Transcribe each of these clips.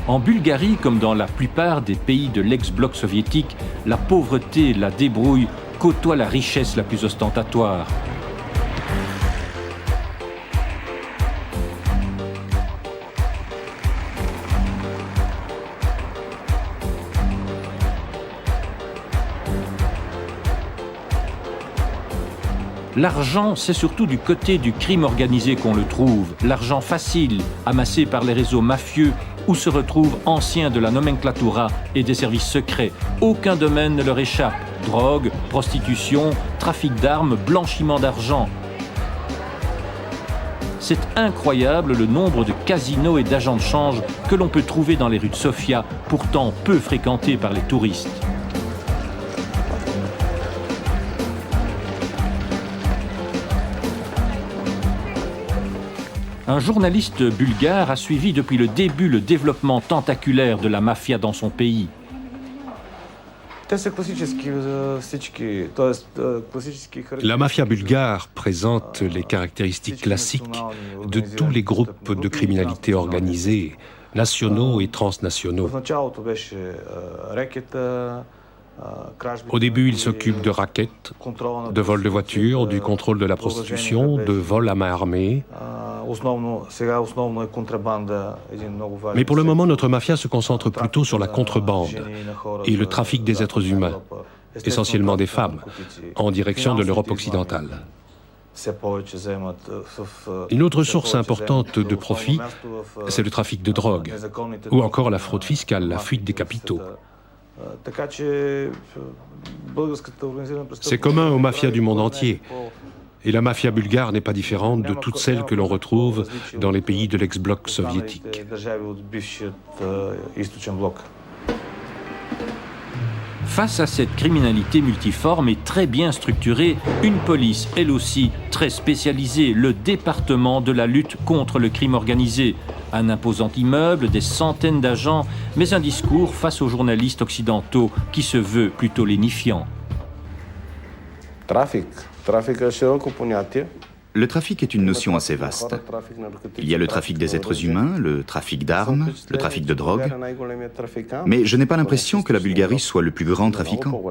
En Bulgarie, comme dans la plupart des pays de l'ex-bloc soviétique, la pauvreté, la débrouille côtoient la richesse la plus ostentatoire. L'argent, c'est surtout du côté du crime organisé qu'on le trouve. L'argent facile, amassé par les réseaux mafieux, où se retrouvent anciens de la nomenclatura et des services secrets. Aucun domaine ne leur échappe. Drogue, prostitution, trafic d'armes, blanchiment d'argent. C'est incroyable le nombre de casinos et d'agents de change que l'on peut trouver dans les rues de Sofia, pourtant peu fréquentées par les touristes. Un journaliste bulgare a suivi depuis le début le développement tentaculaire de la mafia dans son pays. La mafia bulgare présente les caractéristiques classiques de tous les groupes de criminalité organisée, nationaux et transnationaux. Au début, il s'occupe de rackets, de vol de voitures, du contrôle de la prostitution, de vol à main armée. Mais pour le moment, notre mafia se concentre plutôt sur la contrebande et le trafic des êtres humains, essentiellement des femmes, en direction de l'Europe occidentale. Une autre source importante de profit, c'est le trafic de drogue, ou encore la fraude fiscale, la fuite des capitaux. C'est commun aux mafias du monde entier. Et la mafia bulgare n'est pas différente de toutes celles que l'on retrouve dans les pays de l'ex-bloc soviétique. Face à cette criminalité multiforme et très bien structurée, une police, elle aussi, très spécialisée, le département de la lutte contre le crime organisé. Un imposant immeuble, des centaines d'agents, mais un discours face aux journalistes occidentaux qui se veut plutôt lénifiant. Le trafic est une notion assez vaste. Il y a le trafic des êtres humains, le trafic d'armes, le trafic de drogue. Mais je n'ai pas l'impression que la Bulgarie soit le plus grand trafiquant.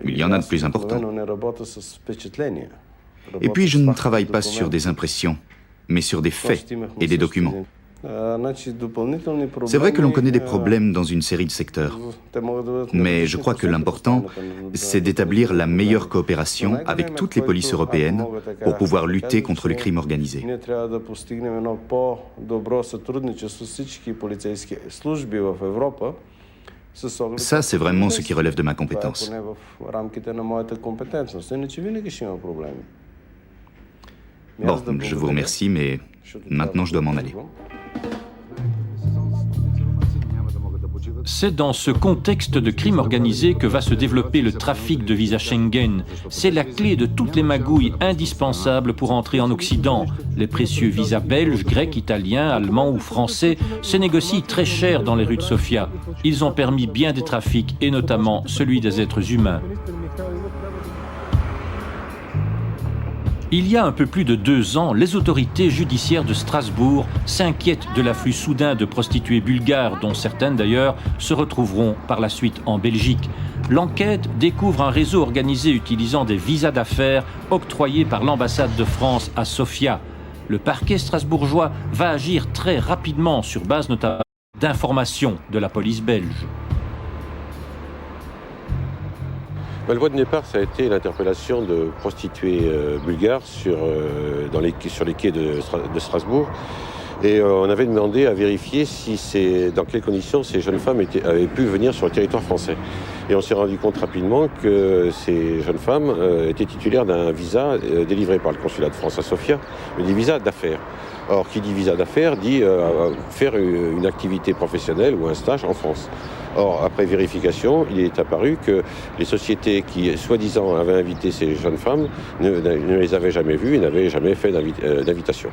Il y en a de plus importants. Et puis je ne travaille pas sur des impressions, mais sur des faits et des documents. C'est vrai que l'on connaît des problèmes dans une série de secteurs, mais je crois que l'important, c'est d'établir la meilleure coopération avec toutes les polices européennes pour pouvoir lutter contre le crime organisé. Ça, c'est vraiment ce qui relève de ma compétence. Bon, je vous remercie, mais maintenant je dois m'en aller. C'est dans ce contexte de crime organisé que va se développer le trafic de visas Schengen. C'est la clé de toutes les magouilles indispensables pour entrer en Occident. Les précieux visas belges, grecs, italiens, allemands ou français se négocient très cher dans les rues de Sofia. Ils ont permis bien des trafics, et notamment celui des êtres humains. Il y a un peu plus de 2 ans, les autorités judiciaires de Strasbourg s'inquiètent de l'afflux soudain de prostituées bulgares, dont certaines d'ailleurs se retrouveront par la suite en Belgique. L'enquête découvre un réseau organisé utilisant des visas d'affaires octroyés par l'ambassade de France à Sofia. Le parquet strasbourgeois va agir très rapidement sur base notamment d'informations de la police belge. Le point de départ, ça a été l'interpellation de prostituées bulgares sur les quais de Strasbourg. Et on avait demandé à vérifier dans quelles conditions ces jeunes femmes avaient pu venir sur le territoire français. Et on s'est rendu compte rapidement que ces jeunes femmes étaient titulaires d'un visa délivré par le consulat de France à Sofia, mais des visas d'affaires. Or, qui dit visa d'affaires dit faire une activité professionnelle ou un stage en France. Or, après vérification, il est apparu que les sociétés qui, soi-disant, avaient invité ces jeunes femmes ne les avaient jamais vues et n'avaient jamais fait d'invitation.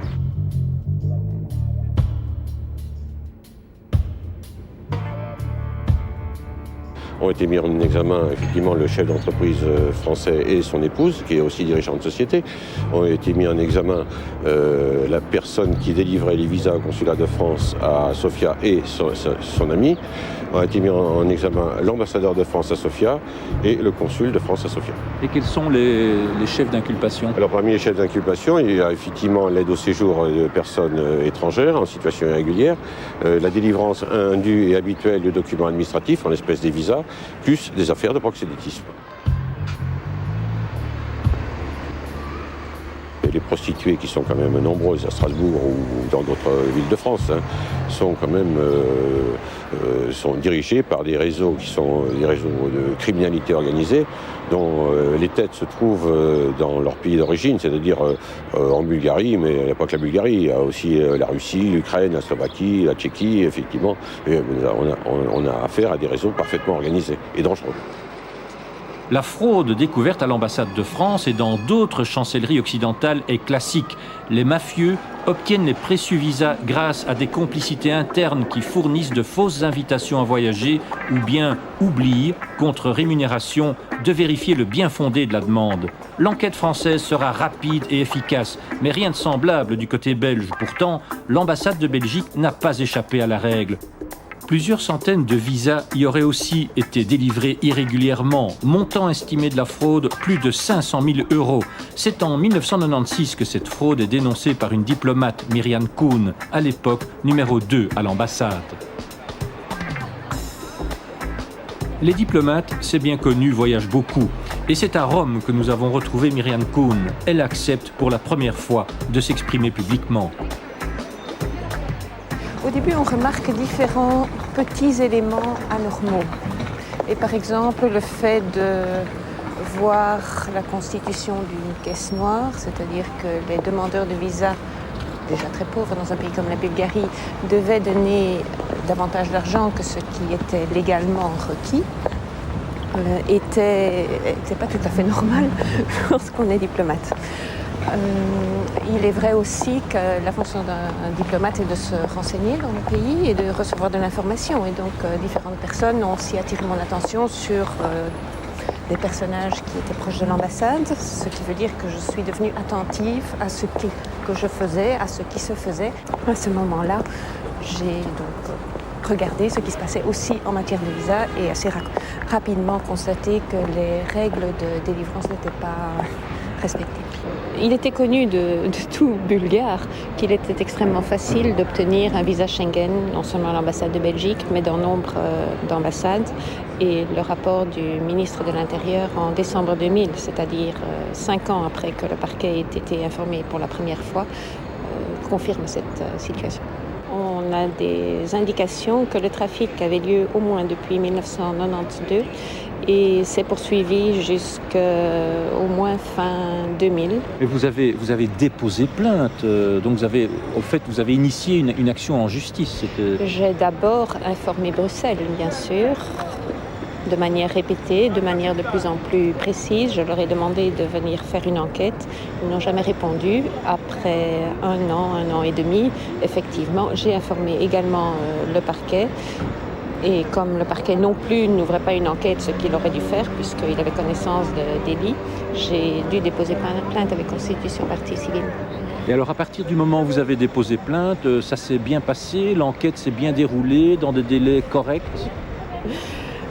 Ont été mis en examen, effectivement, le chef d'entreprise français et son épouse, qui est aussi dirigeant de société. Ont été mis en examen la personne qui délivrait les visas au consulat de France à Sofia et son ami. Ont été mis en examen l'ambassadeur de France à Sofia et le consul de France à Sofia. Et quels sont les chefs d'inculpation? Alors parmi les chefs d'inculpation, il y a effectivement l'aide au séjour de personnes étrangères en situation irrégulière, la délivrance indue et habituelle de documents administratifs en espèces des visas, plus des affaires de proxénétisme. Les prostituées, qui sont quand même nombreuses à Strasbourg ou dans d'autres villes de France, sont quand même sont dirigées par des réseaux qui sont des réseaux de criminalité organisée, dont les têtes se trouvent dans leur pays d'origine, c'est-à-dire en Bulgarie, mais il n'y a pas que la Bulgarie, il y a aussi la Russie, l'Ukraine, la Slovaquie, la Tchéquie, effectivement. Et on a affaire à des réseaux parfaitement organisés et dangereux. La fraude découverte à l'ambassade de France et dans d'autres chancelleries occidentales est classique. Les mafieux obtiennent les précieux visas grâce à des complicités internes qui fournissent de fausses invitations à voyager ou bien oublient, contre rémunération, de vérifier le bien fondé de la demande. L'enquête française sera rapide et efficace, mais rien de semblable du côté belge. Pourtant, l'ambassade de Belgique n'a pas échappé à la règle. Plusieurs centaines de visas y auraient aussi été délivrés irrégulièrement. Montant estimé de la fraude, plus de 500 000 €. C'est en 1996 que cette fraude est dénoncée par une diplomate, Myriam Kuhn, à l'époque numéro 2 à l'ambassade. Les diplomates, c'est bien connu, voyagent beaucoup. Et c'est à Rome que nous avons retrouvé Myriam Kuhn. Elle accepte pour la première fois de s'exprimer publiquement. Au début, on remarque différents petits éléments anormaux. Et par exemple, le fait de voir la constitution d'une caisse noire, c'est-à-dire que les demandeurs de visa, déjà très pauvres dans un pays comme la Bulgarie, devaient donner davantage d'argent que ce qui était légalement requis, était pas tout à fait normal lorsqu'on est diplomate. Il est vrai aussi que la fonction d'un diplomate est de se renseigner dans le pays et de recevoir de l'information. Et donc, différentes personnes ont aussi attiré mon attention sur des personnages qui étaient proches de l'ambassade, ce qui veut dire que je suis devenue attentive à ce que je faisais, à ce qui se faisait. À ce moment-là, j'ai donc regardé ce qui se passait aussi en matière de visa et assez rapidement constaté que les règles de délivrance n'étaient pas respectées. Il était connu de tout Bulgare qu'il était extrêmement facile d'obtenir un visa Schengen, non seulement à l'ambassade de Belgique, mais dans nombre d'ambassades. Et le rapport du ministre de l'Intérieur en décembre 2000, c'est-à-dire 5 ans après que le parquet ait été informé pour la première fois, confirme cette situation. On a des indications que le trafic avait lieu au moins depuis 1992 et s'est poursuivi jusqu'au moins fin 2000. Mais vous avez déposé plainte, donc vous avez initié une action en justice. J'ai d'abord informé Bruxelles, bien sûr, de manière répétée, de manière de plus en plus précise. Je leur ai demandé de venir faire une enquête. Ils n'ont jamais répondu. Après un an et demi, effectivement, j'ai informé également le parquet. Et comme le parquet non plus n'ouvrait pas une enquête, ce qu'il aurait dû faire, puisqu'il avait connaissance de délit, j'ai dû déposer plainte avec constitution partie civile. Et alors, à partir du moment où vous avez déposé plainte, ça s'est bien passé, l'enquête s'est bien déroulée dans des délais corrects?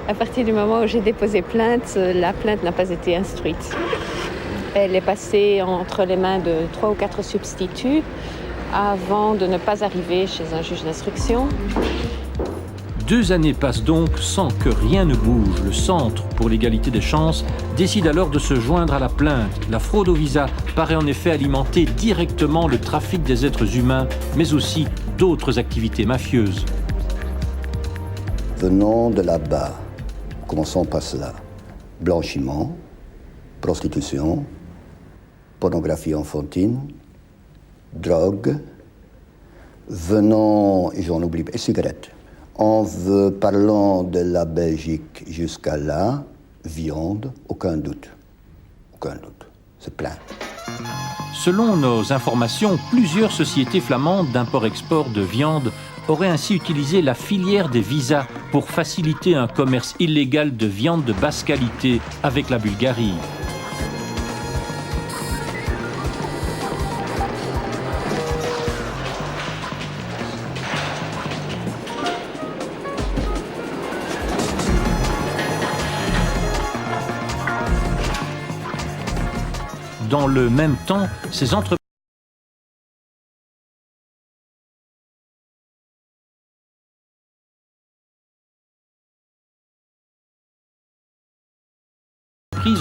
À partir du moment où j'ai déposé plainte, la plainte n'a pas été instruite. Elle est passée entre les mains de 3 ou 4 substituts avant de ne pas arriver chez un juge d'instruction. 2 années passent donc sans que rien ne bouge. Le Centre pour l'égalité des chances décide alors de se joindre à la plainte. La fraude au visa paraît en effet alimenter directement le trafic des êtres humains, mais aussi d'autres activités mafieuses. Venons de là-bas. Commençons par cela. Blanchiment, prostitution, pornographie enfantine, drogue, venons, et j'en oublie, et cigarettes. Parlant de la Belgique jusqu'à là, viande, aucun doute. Aucun doute. C'est plein. Selon nos informations, plusieurs sociétés flamandes d'import-export de viande auraient ainsi utilisé la filière des visas pour faciliter un commerce illégal de viande de basse qualité avec la Bulgarie. Dans le même temps, ces entreprises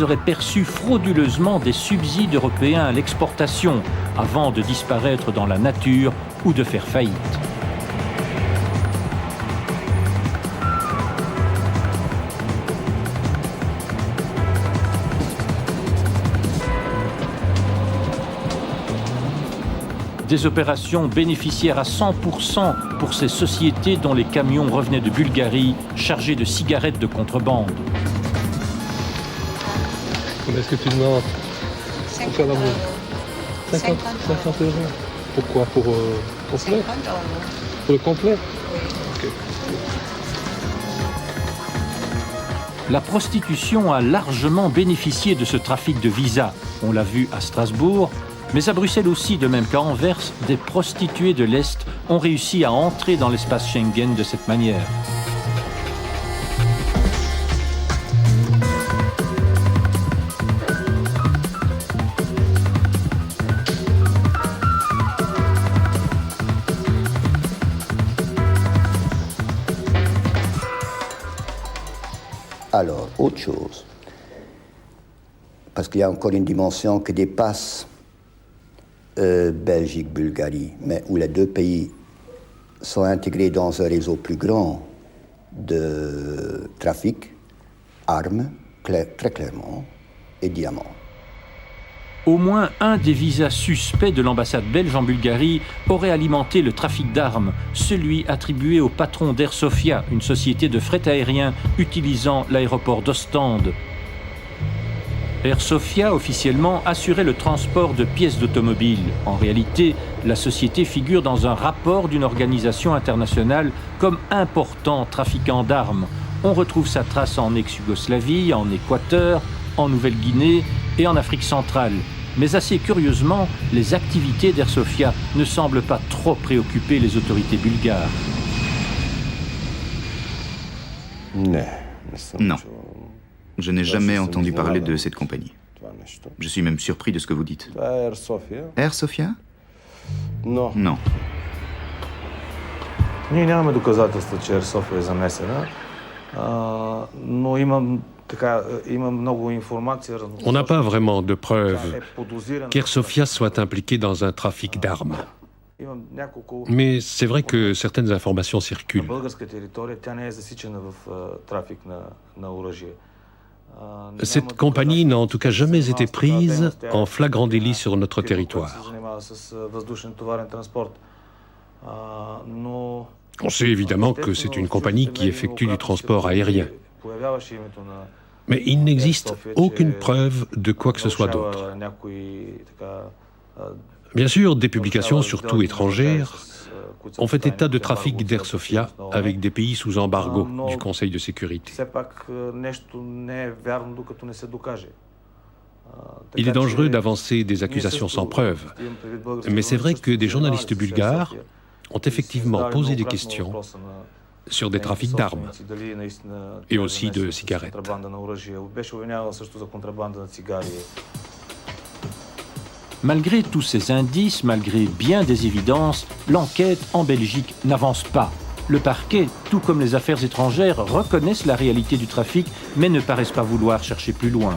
auraient perçu frauduleusement des subsides européens à l'exportation avant de disparaître dans la nature ou de faire faillite. Des opérations bénéficiaires à 100% pour ces sociétés dont les camions revenaient de Bulgarie chargés de cigarettes de contrebande. Est-ce que tu demandes 50 faire l'amour 50 euros. Pourquoi? Pour complet? 50 €. Pour le complet? Oui. Ok. La prostitution a largement bénéficié de ce trafic de visas. On l'a vu à Strasbourg, mais à Bruxelles aussi, de même qu'à Anvers, des prostituées de l'Est ont réussi à entrer dans l'espace Schengen de cette manière. Alors, autre chose, parce qu'il y a encore une dimension qui dépasse Belgique, Bulgarie, mais où les deux pays sont intégrés dans un réseau plus grand de trafic, armes, très clairement, et diamants. Au moins un des visas suspects de l'ambassade belge en Bulgarie aurait alimenté le trafic d'armes, celui attribué au patron d'Air Sofia, une société de fret aérien utilisant l'aéroport d'Ostende. Air Sofia, officiellement, assurait le transport de pièces d'automobile. En réalité, la société figure dans un rapport d'une organisation internationale comme important trafiquant d'armes. On retrouve sa trace en ex-Yougoslavie, en Équateur, en Nouvelle-Guinée et en Afrique centrale. Mais assez curieusement, les activités d'Air Sofia ne semblent pas trop préoccuper les autorités bulgares. Non. Je n'ai jamais entendu parler de cette compagnie. Je suis même surpris de ce que vous dites. Air Sofia? Non. Ние нямаме доказателства, че Air Sofia е замесена, но има много информация. On n'a pas vraiment de preuves qu'Air Sofia soit impliqué dans un trafic d'armes. Mais c'est vrai que certaines informations circulent. Българска територия тя не е засичана в трафик на оръжие. Cette compagnie n'a en tout cas jamais été prise en flagrant délit sur notre territoire. On sait évidemment que c'est une compagnie qui effectue du transport aérien. Mais il n'existe aucune preuve de quoi que ce soit d'autre. Bien sûr, des publications, surtout étrangères, ont fait état de trafic d'Air Sofia avec des pays sous embargo du Conseil de sécurité. Il est dangereux d'avancer des accusations sans preuve, mais c'est vrai que des journalistes bulgares ont effectivement posé des questions sur des trafics d'armes et aussi de cigarettes. Malgré tous ces indices, malgré bien des évidences, l'enquête en Belgique n'avance pas. Le parquet, tout comme les affaires étrangères, reconnaissent la réalité du trafic, mais ne paraissent pas vouloir chercher plus loin.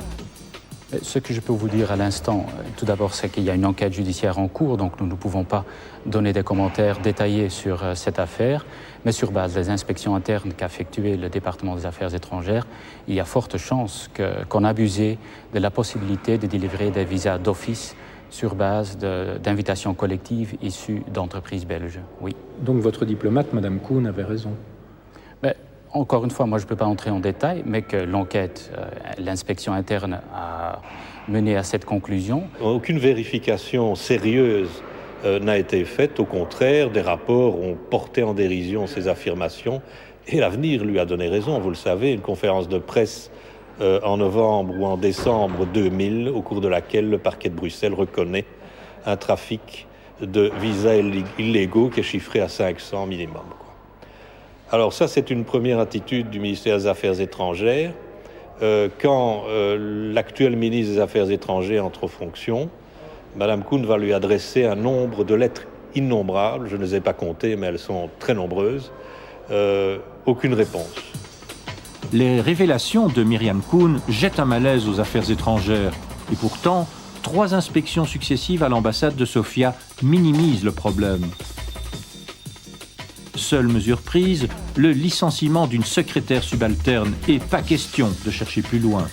Ce que je peux vous dire à l'instant, tout d'abord, c'est qu'il y a une enquête judiciaire en cours, donc nous ne pouvons pas donner des commentaires détaillés sur cette affaire, mais sur base des inspections internes qu'a effectué le département des affaires étrangères, il y a forte chance qu'on abusait de la possibilité de délivrer des visas d'office sur base d'invitations collectives issues d'entreprises belges, oui. Donc votre diplomate, Madame Kuhn, avait raison. encore une fois, moi je ne peux pas entrer en détail, mais que l'enquête, l'inspection interne a mené à cette conclusion. Aucune vérification sérieuse n'a été faite. Au contraire, des rapports ont porté en dérision ces affirmations et l'avenir lui a donné raison. Vous le savez, une conférence de presse en novembre ou en décembre 2000, au cours de laquelle le parquet de Bruxelles reconnaît un trafic de visas illégaux qui est chiffré à 500 minimum. Alors ça, c'est une première attitude du ministère des Affaires étrangères. Quand l'actuel ministre des Affaires étrangères entre en fonction, Madame Koen va lui adresser un nombre de lettres innombrables, je ne les ai pas comptées, mais elles sont très nombreuses, aucune réponse. Les révélations de Myriam Koen jettent un malaise aux affaires étrangères. Et pourtant, 3 inspections successives à l'ambassade de Sofia minimisent le problème. Seule mesure prise, le licenciement d'une secrétaire subalterne. Et pas question de chercher plus loin.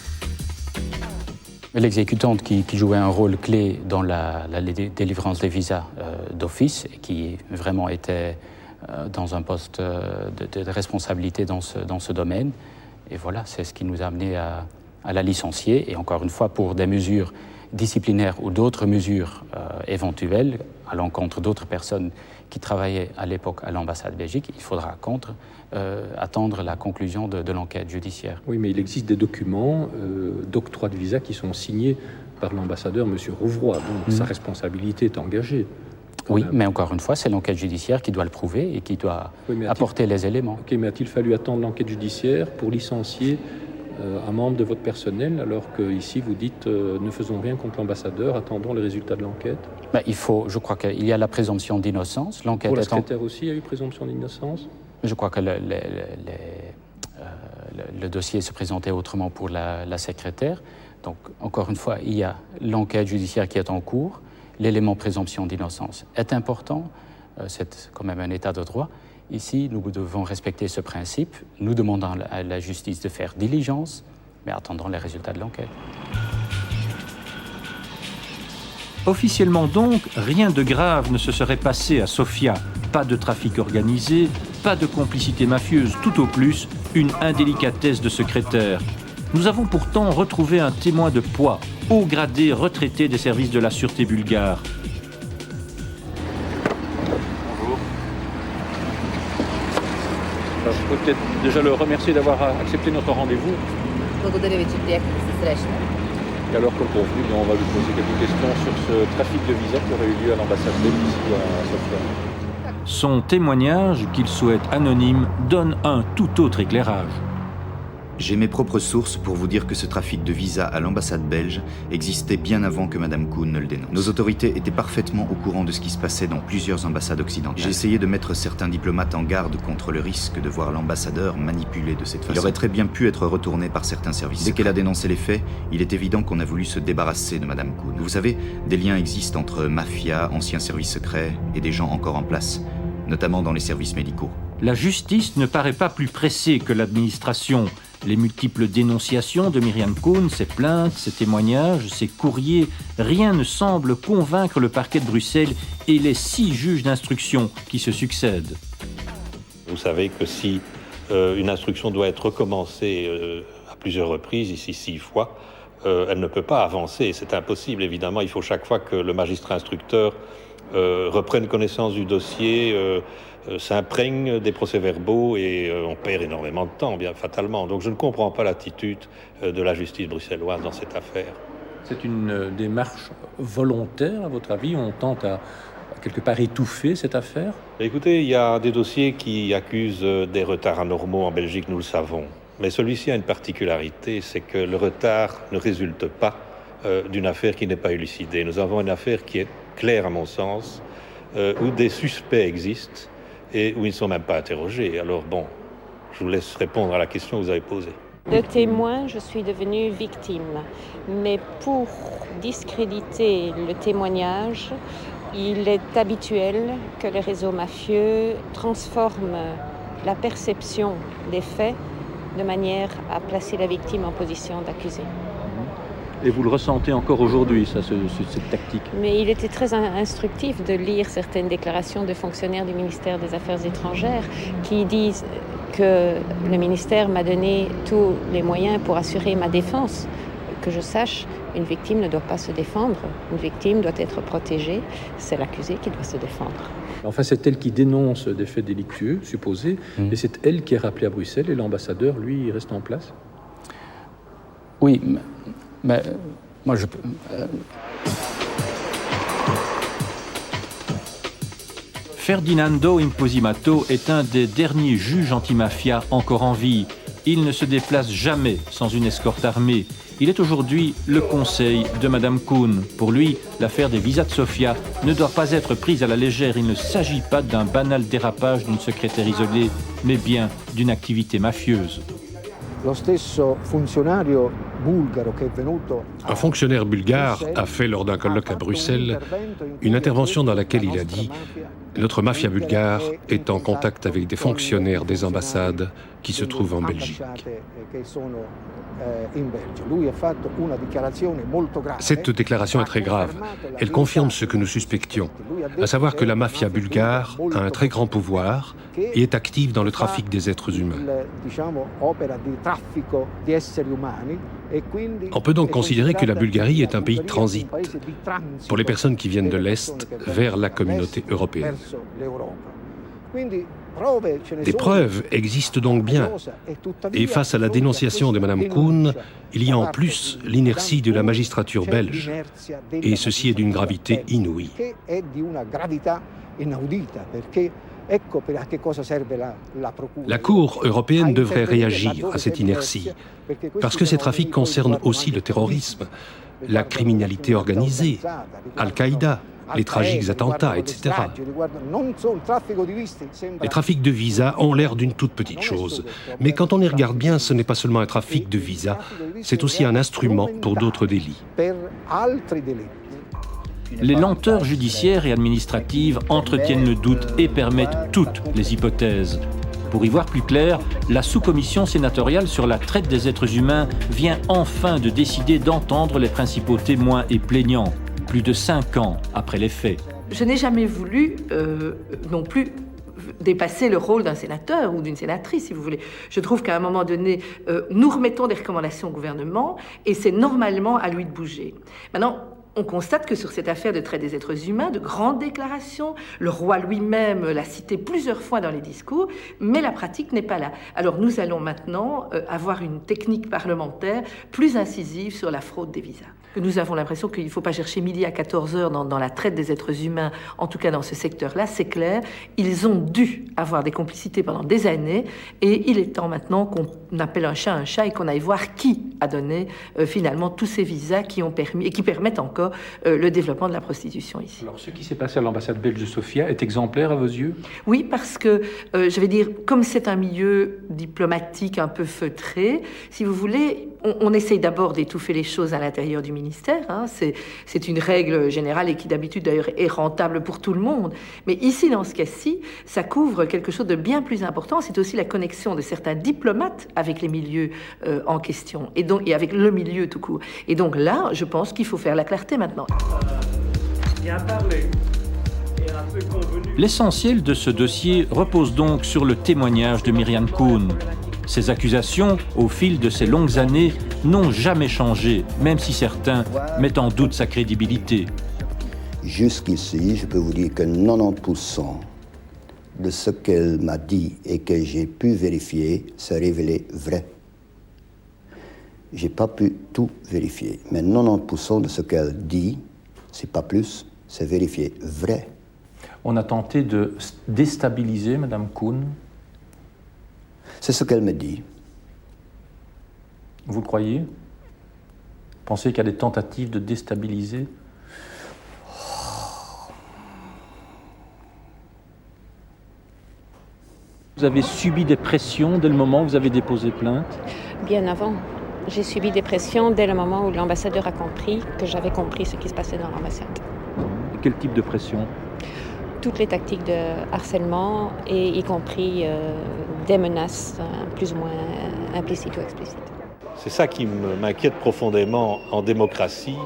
L'exécutante qui jouait un rôle clé dans la délivrance des visas d'office et qui vraiment était dans un poste de responsabilité dans ce domaine. Et voilà, c'est ce qui nous a amené à la licencier. Et encore une fois, pour des mesures disciplinaires ou d'autres mesures éventuelles à l'encontre d'autres personnes qui travaillaient à l'époque à l'ambassade belgique, il faudra attendre la conclusion de l'enquête judiciaire. Oui, mais il existe des documents d'octroi de visa qui sont signés par l'ambassadeur, M. Rouvroy, donc sa responsabilité est engagée. Oui, mais encore une fois, c'est l'enquête judiciaire qui doit le prouver et qui doit apporter les éléments. Ok, mais a-t-il fallu attendre l'enquête judiciaire pour licencier un membre de votre personnel, alors qu'ici vous dites ne faisons rien contre l'ambassadeur, attendons les résultats de l'enquête? Je crois qu'il y a la présomption d'innocence. L'enquête pour la secrétaire aussi, il y a eu présomption d'innocence? Je crois que le dossier se présentait autrement pour la secrétaire. Donc, encore une fois, il y a l'enquête judiciaire qui est en cours. L'élément présomption d'innocence est important. C'est quand même un état de droit. Ici, nous devons respecter ce principe. Nous demandons à la justice de faire diligence, mais attendons les résultats de l'enquête. Officiellement donc, rien de grave ne se serait passé à Sofia. Pas de trafic organisé, pas de complicité mafieuse, tout au plus une indélicatesse de secrétaire. Nous avons pourtant retrouvé un témoin de poids, haut gradé retraité des services de la sûreté bulgare. Bonjour. Alors, je peux peut-être déjà le remercier d'avoir accepté notre rendez-vous. Et alors, comme convenu, on va lui poser quelques questions sur ce trafic de visas qui aurait eu lieu à l'ambassade belge ici à Sofia. Son témoignage, qu'il souhaite anonyme, donne un tout autre éclairage. J'ai mes propres sources pour vous dire que ce trafic de visas à l'ambassade belge existait bien avant que Madame Koen ne le dénonce. Nos autorités étaient parfaitement au courant de ce qui se passait dans plusieurs ambassades occidentales. J'ai essayé de mettre certains diplomates en garde contre le risque de voir l'ambassadeur manipulé de cette façon. Il aurait très bien pu être retourné par certains services. Dès qu'elle a dénoncé les faits, il est évident qu'on a voulu se débarrasser de Madame Koen. Vous savez, des liens existent entre mafia, anciens services secrets et des gens encore en place, notamment dans les services médicaux. La justice ne paraît pas plus pressée que l'administration. Les multiples dénonciations de Myriam Koen, ses plaintes, ses témoignages, ses courriers, rien ne semble convaincre le parquet de Bruxelles et les 6 juges d'instruction qui se succèdent. Vous savez que si une instruction doit être recommencée à plusieurs reprises, ici 6 fois, elle ne peut pas avancer. C'est impossible, évidemment. Il faut chaque fois que le magistrat instructeur reprenne connaissance du dossier, s'imprègne des procès-verbaux et on perd énormément de temps, bien fatalement. Donc je ne comprends pas l'attitude de la justice bruxelloise dans cette affaire. C'est une démarche volontaire, à votre avis? On tente à quelque part étouffer cette affaire? Écoutez, il y a des dossiers qui accusent des retards anormaux en Belgique, nous le savons. Mais celui-ci a une particularité, c'est que le retard ne résulte pas d'une affaire qui n'est pas élucidée. Nous avons une affaire qui est claire, à mon sens, où des suspects existent et où ils ne sont même pas interrogés. Alors bon, je vous laisse répondre à la question que vous avez posée. De témoin, je suis devenue victime. Mais pour discréditer le témoignage, il est habituel que les réseaux mafieux transforment la perception des faits de manière à placer la victime en position d'accusé. Et vous le ressentez encore aujourd'hui, cette tactique? Mais il était très instructif de lire certaines déclarations de fonctionnaires du ministère des Affaires étrangères qui disent que le ministère m'a donné tous les moyens pour assurer ma défense. Que je sache, une victime ne doit pas se défendre. Une victime doit être protégée. C'est l'accusé qui doit se défendre. Enfin, c'est elle qui dénonce des faits délictueux, supposés, et c'est elle qui est rappelée à Bruxelles, et l'ambassadeur, lui, il reste en place. Oui, mais moi je peux... Ferdinando Imposimato est un des derniers juges antimafia encore en vie. Il ne se déplace jamais sans une escorte armée. Il est aujourd'hui le conseil de Madame Kuhn. Pour lui, l'affaire des visas de Sofia ne doit pas être prise à la légère. Il ne s'agit pas d'un banal dérapage d'une secrétaire isolée, mais bien d'une activité mafieuse. Un fonctionnaire bulgare a fait lors d'un colloque à Bruxelles une intervention dans laquelle il a dit « Notre mafia bulgare est en contact avec des fonctionnaires des ambassades qui se trouvent en Belgique ». Cette déclaration est très grave. Elle confirme ce que nous suspections, à savoir que la mafia bulgare a un très grand pouvoir et est active dans le trafic des êtres humains. On peut donc considérer que la Bulgarie est un pays de transit pour les personnes qui viennent de l'Est vers la communauté européenne. Des preuves existent donc bien. Et face à la dénonciation de Mme Kuhn, il y a en plus l'inertie de la magistrature belge. Et ceci est d'une gravité inouïe. La Cour européenne devrait réagir à cette inertie, parce que ces trafics concernent aussi le terrorisme, la criminalité organisée, Al-Qaïda, les tragiques attentats, etc. Les trafics de visas ont l'air d'une toute petite chose, mais quand on y regarde bien, ce n'est pas seulement un trafic de visas, c'est aussi un instrument pour d'autres délits. Les lenteurs judiciaires et administratives entretiennent le doute et permettent toutes les hypothèses. Pour y voir plus clair, la sous-commission sénatoriale sur la traite des êtres humains vient enfin de décider d'entendre les principaux témoins et plaignants, plus de 5 ans après les faits. Je n'ai jamais voulu non plus dépasser le rôle d'un sénateur ou d'une sénatrice, si vous voulez. Je trouve qu'à un moment donné, nous remettons des recommandations au gouvernement et c'est normalement à lui de bouger. Maintenant, on constate que sur cette affaire de traite des êtres humains, de grandes déclarations, le roi lui-même l'a cité plusieurs fois dans les discours, mais la pratique n'est pas là. Alors nous allons maintenant avoir une technique parlementaire plus incisive sur la fraude des visas. Nous avons l'impression qu'il ne faut pas chercher midi à 14h dans la traite des êtres humains, en tout cas dans ce secteur-là, c'est clair. Ils ont dû avoir des complicités pendant des années et il est temps maintenant qu'on appelle un chat et qu'on aille voir qui a donné finalement tous ces visas qui ont permis et qui permettent encore le développement de la prostitution ici. Alors ce qui s'est passé à l'ambassade belge de Sofia est exemplaire à vos yeux ? Oui, parce que, je vais dire, comme c'est un milieu diplomatique un peu feutré, si vous voulez, on essaye d'abord d'étouffer les choses à l'intérieur du ministère. Hein. C'est une règle générale et qui d'habitude d'ailleurs est rentable pour tout le monde. Mais ici, dans ce cas-ci, ça couvre quelque chose de bien plus important. C'est aussi la connexion de certains diplomates avec les milieux en question et avec le milieu tout court. Et donc là, je pense qu'il faut faire la clarté maintenant. Bien parlé. Et un peu convenu. L'essentiel de ce dossier repose donc sur le témoignage de Myriam Kuhn. Ces accusations, au fil de ces longues années, n'ont jamais changé, même si certains mettent en doute sa crédibilité. Jusqu'ici, je peux vous dire que 90% de ce qu'elle m'a dit et que j'ai pu vérifier s'est révélé vrai. J'ai pas pu tout vérifier, mais 90% de ce qu'elle dit, c'est pas plus, c'est vérifié vrai. On a tenté de déstabiliser Mme Kuhn. C'est ce qu'elle me dit. Vous le croyez ? Pensez qu'il y a des tentatives de déstabiliser ? Vous avez subi des pressions dès le moment où vous avez déposé plainte ? Bien avant. J'ai subi des pressions dès le moment où l'ambassadeur a compris que j'avais compris ce qui se passait dans l'ambassade. Et quel type de pression ? Toutes les tactiques de harcèlement, et y compris des menaces plus ou moins implicites ou explicites. C'est ça qui m'inquiète profondément en démocratie.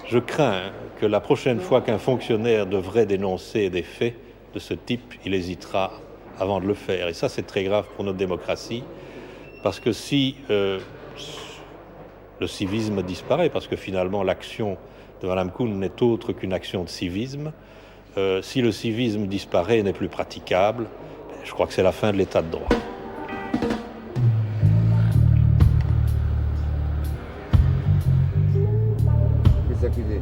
Je crains que la prochaine fois qu'un fonctionnaire devrait dénoncer des faits de ce type, il hésitera avant de le faire. Et ça, c'est très grave pour notre démocratie, parce que si le civisme disparaît, parce que finalement l'action de Mme Kuhn n'est autre qu'une action de civisme, si le civisme disparaît et n'est plus praticable, je crois que c'est la fin de l'état de droit. Les accusés.